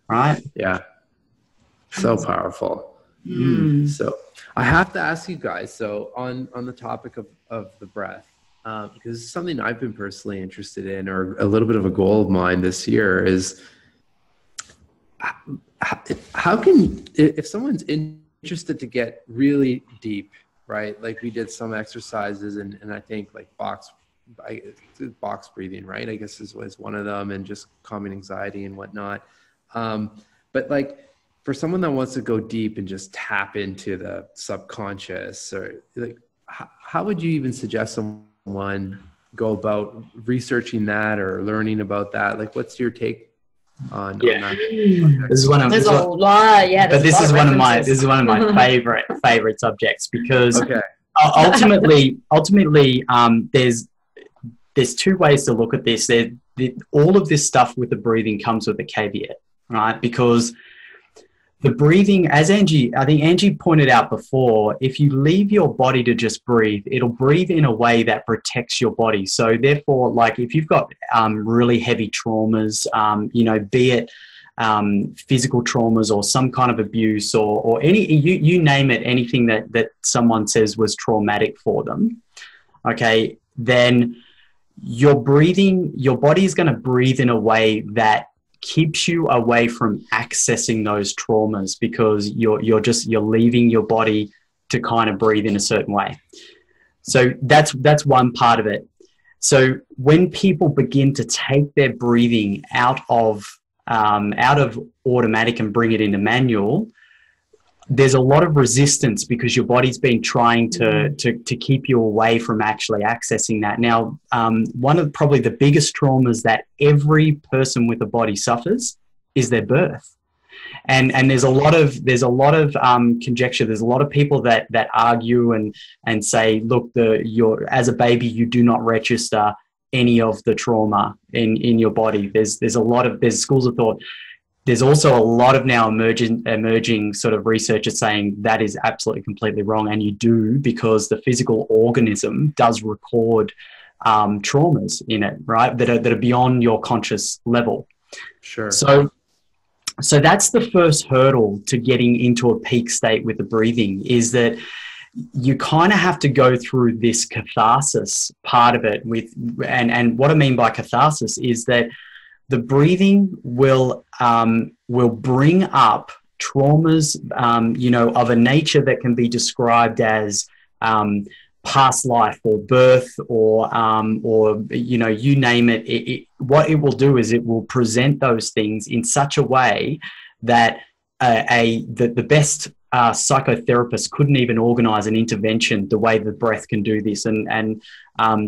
Right? Yeah. So powerful. So I have to ask you guys, so on the topic of the breath, because it's something I've been personally interested in, or a little bit of a goal of mine this year, is how can, if someone's interested to get really deep, right? Like we did some exercises, and I think like box breathing, right? I guess was one of them, and just calming anxiety and whatnot. But like for someone that wants to go deep and just tap into the subconscious, or like, how would you even suggest someone go about researching that or learning about that? Like, what's your take on that? This is one of, there's a lot, yeah. But this is one of my favorite subjects, because ultimately, there's two ways to look at this. All of this stuff with the breathing comes with a caveat, right? Because the breathing, as I think Angie pointed out before, if you leave your body to just breathe, it'll breathe in a way that protects your body. So therefore, like if you've got really heavy traumas, be it physical traumas or some kind of abuse, or any, you name it, anything that someone says was traumatic for them, okay, then your body is going to breathe in a way that keeps you away from accessing those traumas, because you're leaving your body to kind of breathe in a certain way. So that's one part of it. So when people begin to take their breathing out of automatic and bring it into manual, there's a lot of resistance, because your body's been trying to keep you away from actually accessing that. Now, one of probably the biggest traumas that every person with a body suffers is their birth. And there's a lot of conjecture. There's a lot of people that argue and say, look, as a baby, you do not register any of the trauma in your body. There's schools of thought. There's also a lot of now emerging sort of researchers saying that is absolutely completely wrong, and you do, because the physical organism does record traumas in it, right? That are beyond your conscious level. Sure. So that's the first hurdle to getting into a peak state with the breathing, is that you kind of have to go through this catharsis part of it and what I mean by catharsis is that the breathing will bring up traumas, of a nature that can be described as past life or birth or you name it. What it will do is it will present those things in such a way that the best psychotherapist couldn't even organize an intervention the way the breath can do this, and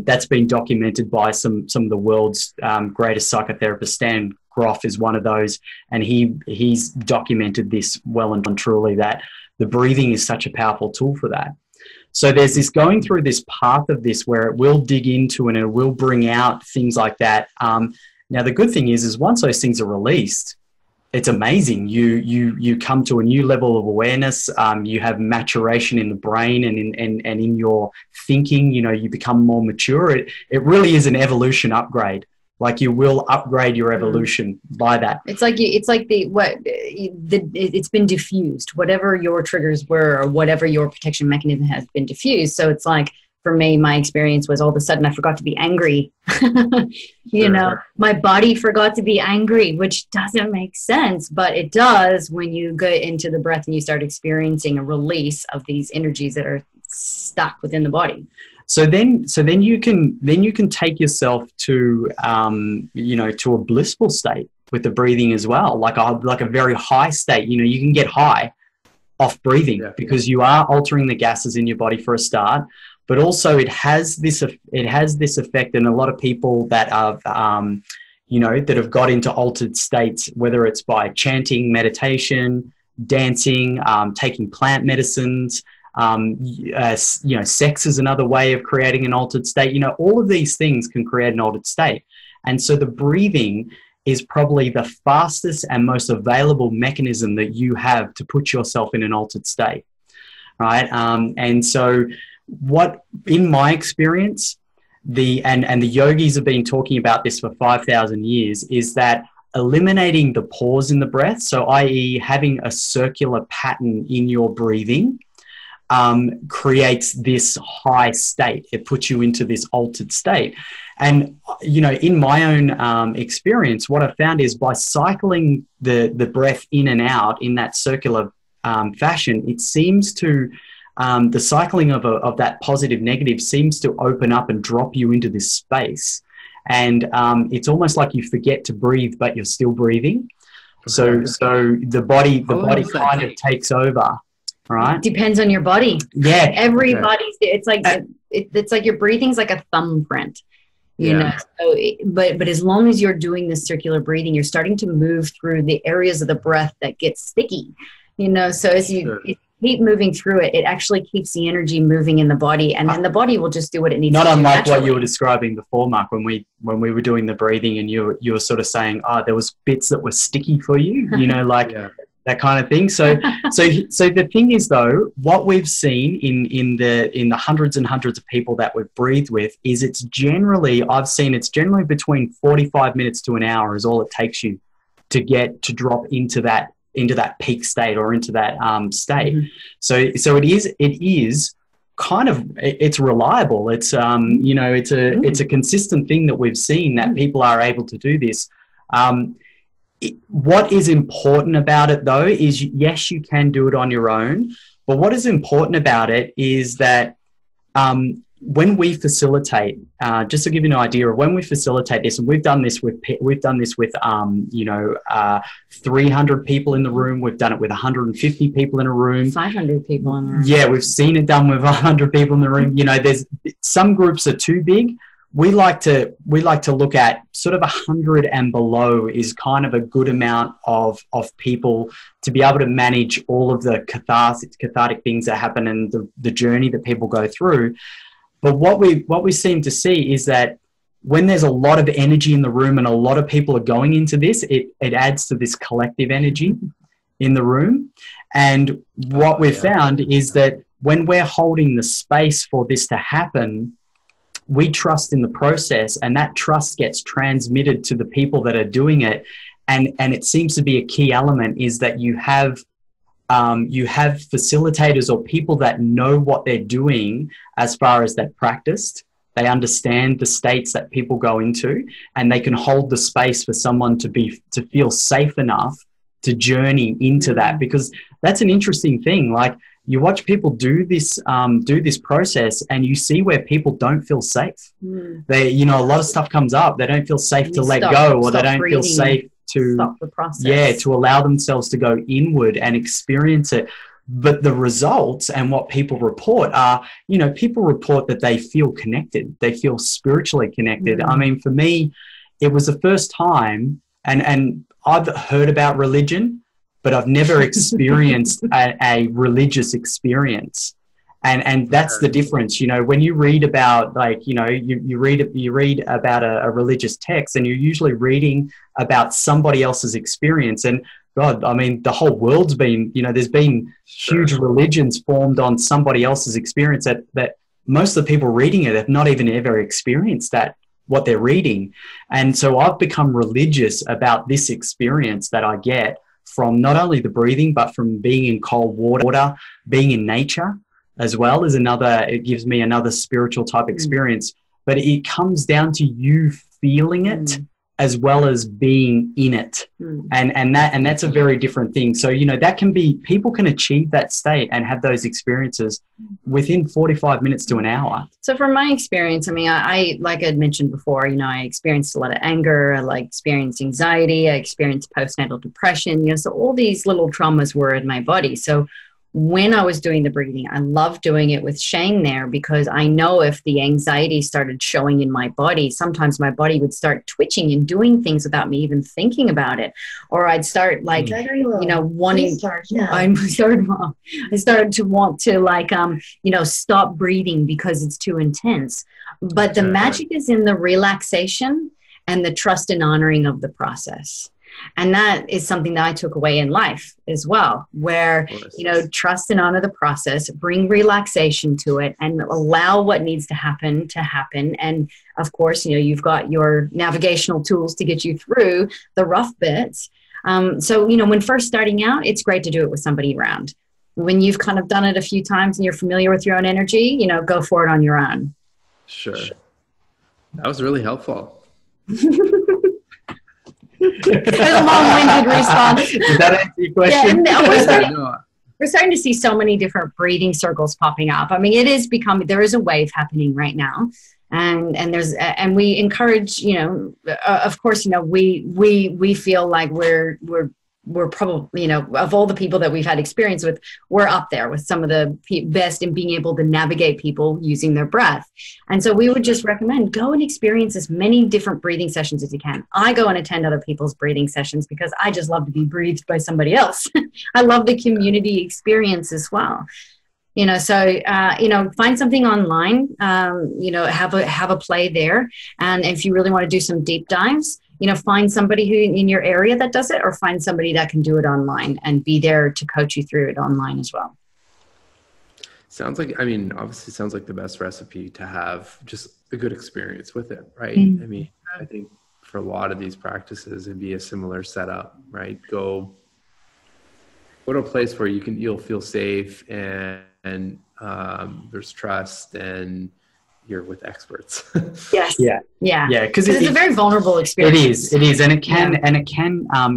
that's been documented by some of the world's greatest psychotherapists. Stan Grof is one of those, and he's documented this well and truly, that the breathing is such a powerful tool for that. So there's this going through this path of this where it will dig into and it will bring out things like that. Now the good thing is once those things are released, it's amazing. You come to a new level of awareness. You have maturation in the brain and in your thinking. You become more mature. It really is an evolution upgrade. Like, you will upgrade your evolution by that. It's been diffused. Whatever your triggers were, or whatever your protection mechanism has been diffused. So it's like, for me, my experience was all of a sudden I forgot to be angry. My body forgot to be angry, which doesn't make sense, but it does when you get into the breath and you start experiencing a release of these energies that are stuck within the body. So then you can take yourself to to a blissful state with the breathing as well, like a very high state. You can get high off breathing, because you are altering the gases in your body for a start. But also it has this effect, and a lot of people that have that have got into altered states, whether it's by chanting, meditation, dancing, taking plant medicines, sex is another way of creating an altered state. All of these things can create an altered state. And so the breathing is probably the fastest and most available mechanism that you have to put yourself in an altered state, right? And so what, in my experience, the yogis have been talking about this for 5,000 years, is that eliminating the pause in the breath, so i.e. having a circular pattern in your breathing, creates this high state. It puts you into this altered state. And, in my own experience, what I found is by cycling the breath in and out in that circular fashion, it seems to, the cycling of that positive negative seems to open up and drop you into this space. And it's almost like you forget to breathe, but you're still breathing. So the body kind of takes over. Right. Depends on your body. Yeah. Everybody's, it's like, it's like your breathing's like a thumbprint, you know? So, but as long as you're doing this circular breathing, you're starting to move through the areas of the breath that get sticky, so as you keep moving through it, it actually keeps the energy moving in the body, and then the body will just do what it needs to do. Not unlike naturally. what you were describing before, Mark, when we were doing the breathing, and you were sort of saying, there was bits that were sticky for you, that kind of thing. So the thing is, though, what we've seen in the hundreds and hundreds of people that we've breathed with is it's generally between 45 minutes to an hour is all it takes you to drop into that peak state or into that state. Mm-hmm. So it is kind of, it's reliable. It's it's a consistent thing that we've seen, that people are able to do this. what is important about it though is, yes, you can do it on your own, but what is important about it is that when we facilitate, just to give you an idea of when we facilitate this, and we've done this with 300 people in the room. We've done it with 150 people in a room. 500 people in the room. Yeah, we've seen it done with 100 people in the room. You know, there's some groups are too big. We like to look at sort of 100 and below is kind of a good amount of people to be able to manage all of the cathartic things that happen and the journey that people go through. But what we seem to see is that when there's a lot of energy in the room and a lot of people are going into this, it adds to this collective energy in the room. And what we've found is that when we're holding the space for this to happen, we trust in the process, and that trust gets transmitted to the people that are doing it. And it seems to be a key element is that you have facilitators or people that know what they're doing as far as they've practiced. They understand the states that people go into, and they can hold the space for someone to feel safe enough to journey into that, because that's an interesting thing. Like, you watch people do this process, and you see where people don't feel safe. They, you know, a lot of stuff comes up. They don't feel safe to let go, or they don't feel safe to stop the process. Yeah, to allow themselves to go inward and experience it. But the results and what people report are, you know, people report that they feel connected. They feel spiritually connected. I mean, for me, it was the first time, and I've heard about religion, but I've never experienced a religious experience. And that's the difference. You know, when you read about, like, you know, you read about a religious text, and you're usually reading about somebody else's experience. And God, I mean, the whole world's been, you know, there's been huge religions formed on somebody else's experience that most of the people reading it have not even ever experienced that, what they're reading. And so I've become religious about this experience that I get from not only the breathing, but from being in cold water, being in nature as well is another, it gives me another spiritual type experience. But it comes down to you feeling it as well as being in it. And that's a very different thing. So, you know, that can be, people can achieve that state and have those experiences within 45 minutes to an hour. So from my experience, I mean, I like I'd mentioned before, you know, I experienced a lot of anger, I experienced anxiety, I experienced postnatal depression, you know, so all these little traumas were in my body. So when I was doing the breathing, I loved doing it with Shane there, because I know if the anxiety started showing in my body, sometimes my body would start twitching and doing things without me even thinking about it. Or I'd start you know, wanting, I started to want to you know, stop breathing because it's too intense. But the magic is in the relaxation and the trust and honoring of the process. And that is something that I took away in life as well, where, you know, trust and honor the process, bring relaxation to it, and allow what needs to happen. And of course, you know, you've got your navigational tools to get you through the rough bits. So, you know, when first starting out, it's great to do it with somebody around. When you've kind of done it a few times and you're familiar with your own energy, you know, go for it on your own. Sure. That was really helpful. There's a long-winded response. Does that answer your question? Yeah, we're starting to see so many different breathing circles popping up. I mean, it is becoming, there is a wave happening right now. And we encourage, you know, of course, you know, we feel like we're probably, you know, of all the people that we've had experience with, we're up there with some of the best in being able to navigate people using their breath. And so we would just recommend go and experience as many different breathing sessions as you can. I go and attend other people's breathing sessions because I just love to be breathed by somebody else. I love the community experience as well. You know, so, you know, find something online, you know, have a play there. And if you really want to do some deep dives, you know, find somebody who in your area that does it, or find somebody that can do it online and be there to coach you through it online as well. Sounds like, I mean, obviously sounds like the best recipe to have just a good experience with it, right? I mean, I think for a lot of these practices, it'd be a similar setup, right? Go to a place where you'll feel safe and there's trust, and you're with experts. Yes. Yeah. Yeah. Yeah. Because it's a very vulnerable experience. It is. And it can,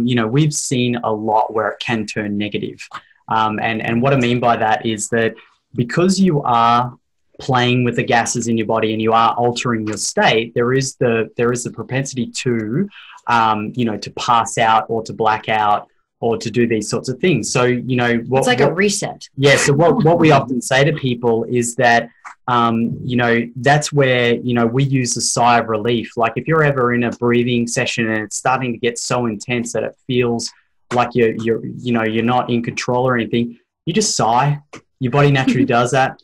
you know, we've seen a lot where it can turn negative. And what I mean by that is that because you are playing with the gases in your body and you are altering your state, there is the propensity to, you know, to pass out or to black out or to do these sorts of things. So, you know, it's like a reset. Yeah. So what we often say to people is that, you know, that's where, you know, we use a sigh of relief. Like if you're ever in a breathing session and it's starting to get so intense that it feels like you're not in control or anything, you just sigh. Your body naturally does that.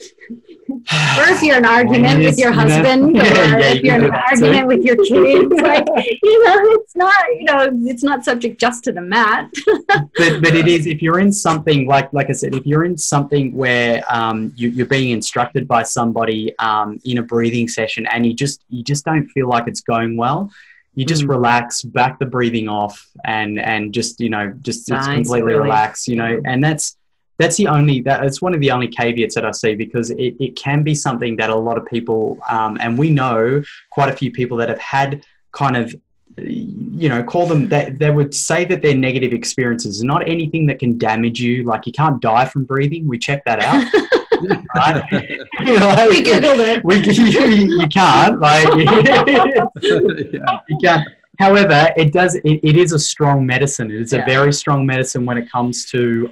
Or if you're in an argument with your husband, or if you're in an argument with your kids, like, you know, it's not, you know, it's not subject just to the mat. but it is, if you're in something like I said, if you're in something where you're being instructed by somebody in a breathing session and you just don't feel like it's going well, you just relax, back the breathing off, and just, you know, just completely relax, you know, and that's it's one of the only caveats that I see, because it can be something that a lot of people, and we know quite a few people that have had kind of, you know, call them, that they would say that their negative experiences are not anything that can damage you. Like you can't die from breathing. We checked that out. Right? Like, we Googled it. You can't. Like, you can't. However, it is a strong medicine. It is a very strong medicine when it comes to,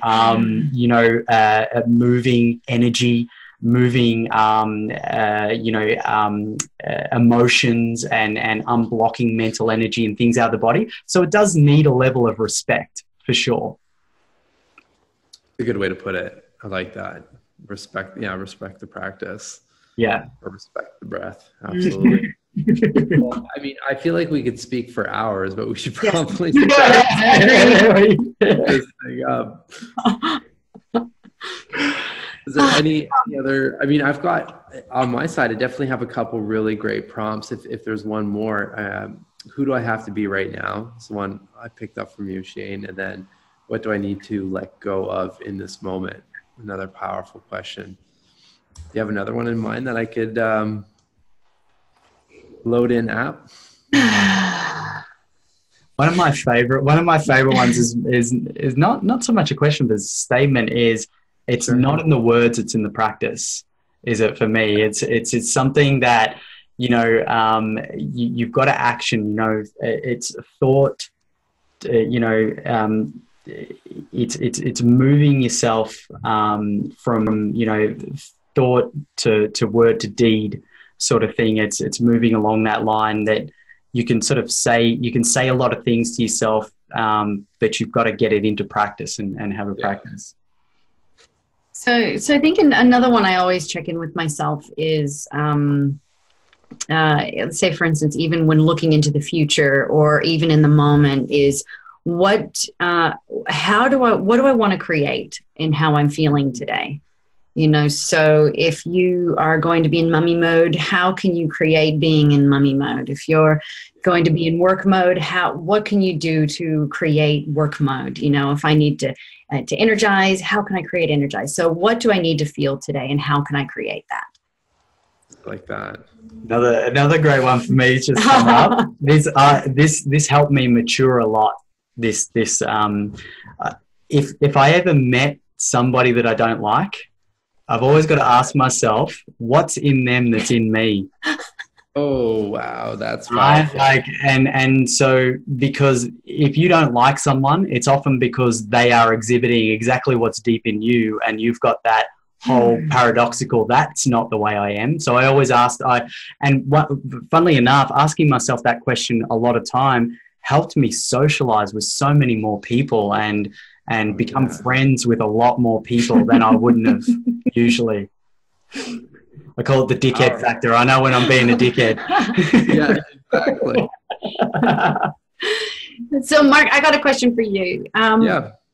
you know, moving energy, moving, you know, emotions and unblocking mental energy and things out of the body. So it does need a level of respect for sure. A good way to put it. I like that. Respect the practice. Yeah. Or respect the breath. Absolutely. Well, I mean, I feel like we could speak for hours, but we should probably this thing up. Is there any other? I mean, I've got on my side, I definitely have a couple really great prompts. If there's one more, who do I have to be right now? It's the one I picked up from you, Shane. And then, what do I need to let go of in this moment? Another powerful question. Do you have another one in mind that I could load in app? One of my favorite ones is not so much a question, but a statement. Is it's not in the words, it's in the practice. Is it for me? It's something that, you know, you've got to action. You know, it's a thought. You know, it's moving yourself from, you know, thought to word to deed sort of thing. It's moving along that line that you can sort of say a lot of things to yourself, but you've got to get it into practice and have a practice. So I think another one I always check in with myself is, let's say, for instance, even when looking into the future or even in the moment, is what do I want to create in how I'm feeling today? You know, so if you are going to be in mummy mode, how can you create being in mummy mode? If you're going to be in work mode, what can you do to create work mode? You know, if I need to energize, how can I create energize? So what do I need to feel today and how can I create that? Like that. Another great one for me just come up. This helped me mature a lot. If I ever met somebody that I don't like, I've always got to ask myself, what's in them that's in me? Oh, wow. That's right. And so, because if you don't like someone, it's often because they are exhibiting exactly what's deep in you, and you've got that whole paradoxical, that's not the way I am. So I always funnily enough, asking myself that question a lot of time helped me socialize with so many more people and become friends with a lot more people than I wouldn't have usually. I call it the dickhead factor. I know when I'm being a dickhead. Yeah, exactly. So, Mark, I got a question for you.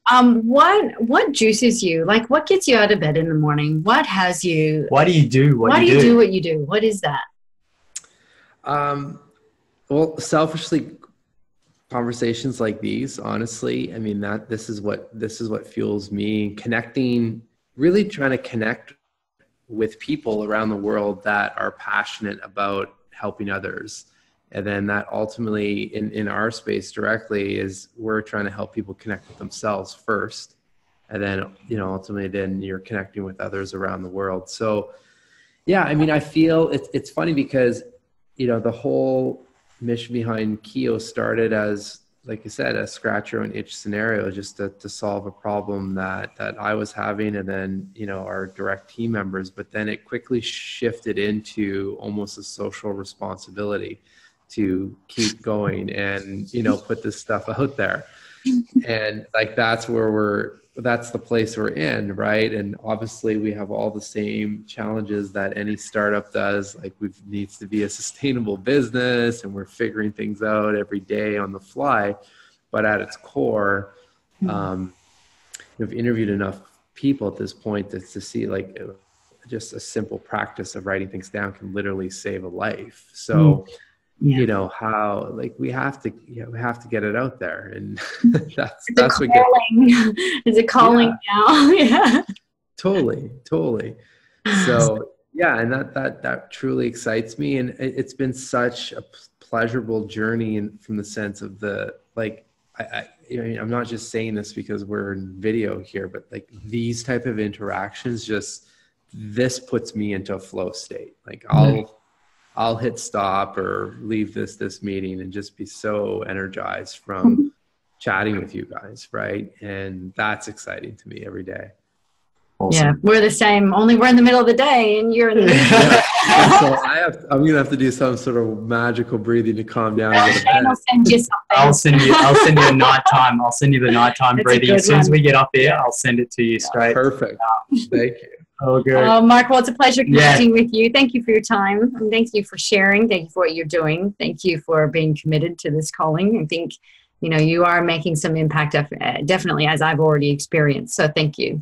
What juices you? Like, what gets you out of bed in the morning? What has you? Why do you do what you do? What you do? What is that? Well, selfishly, conversations like these, honestly, I mean, this is what fuels me. Connecting, really trying to connect with people around the world that are passionate about helping others. And then that ultimately in our space directly is we're trying to help people connect with themselves first. And then, ultimately then you're connecting with others around the world. So yeah, I mean, I feel it's funny because, the whole mission behind Kio started as, like I said, a scratch your own itch scenario, just to solve a problem that I was having, and then, our direct team members, but then it quickly shifted into almost a social responsibility to keep going and, put this stuff out there. And like, that's the place we're in, right? And obviously we have all the same challenges that any startup does. Like, needs to be a sustainable business, and we're figuring things out every day on the fly. But at its core, we've interviewed enough people at this point to see, like, just a simple practice of writing things down can literally save a life. So, how, like, we have to get it out there, and that's what calling. Is it calling now? Yeah. Totally. So yeah, and that truly excites me, and it's been such a pleasurable journey, and from the sense of I'm not just saying this because we're in video here, but like, these type of interactions, this puts me into a flow state. Like, I'll hit stop or leave this meeting and just be so energized from chatting with you guys, right? And that's exciting to me every day. Awesome. Yeah, we're the same. Only we're in the middle of the day, and you're in the middle. So I'm gonna have to do some sort of magical breathing to calm down. I'll send you something. I'll send you a nighttime. I'll send you the nighttime breathing as soon as we get off here. I'll send it to you straight. Perfect. Thank you. Oh, good. Oh, Marc, well, it's a pleasure connecting with you. Thank you for your time, and thank you for sharing. Thank you for what you're doing. Thank you for being committed to this calling. I think, you are making some impact, definitely, as I've already experienced. So thank you.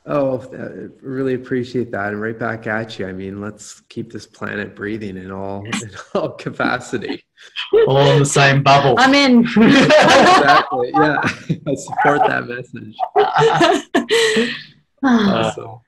Oh, I really appreciate that. And right back at you. I mean, let's keep this planet breathing in all capacity. All in the same bubble. I'm in. Exactly. Yeah. I support that message. Awesome.